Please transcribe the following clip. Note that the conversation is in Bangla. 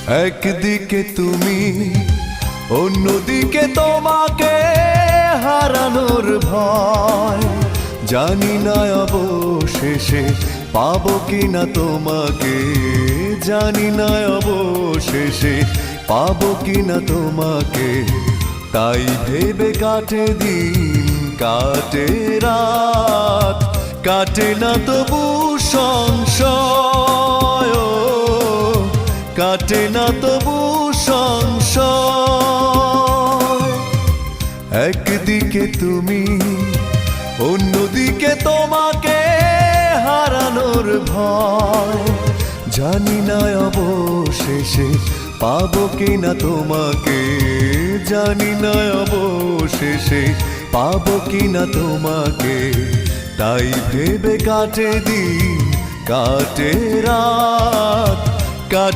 একদিকে তুমি, অন্যদিকে তোমাকে হারানোর ভয়। জানি না অবশেষে পাবো কিনা তোমাকে, জানি না অবশেষে পাবো কিনা তোমাকে। তাই ভেবে কাটে দিন, কাটে রাত, কাটে না তবু সংশয়, কাটে না তবু সংশয়। একদিকে তুমি, অন্যদিকে তোমাকে হারানোর ভয়। জানি না অবশেষে পাবো কিনা তোমাকে, জানি না অবশেষে পাবো কিনা তোমাকে। তাই ভেবে কাটে দিন, কাটে রাত,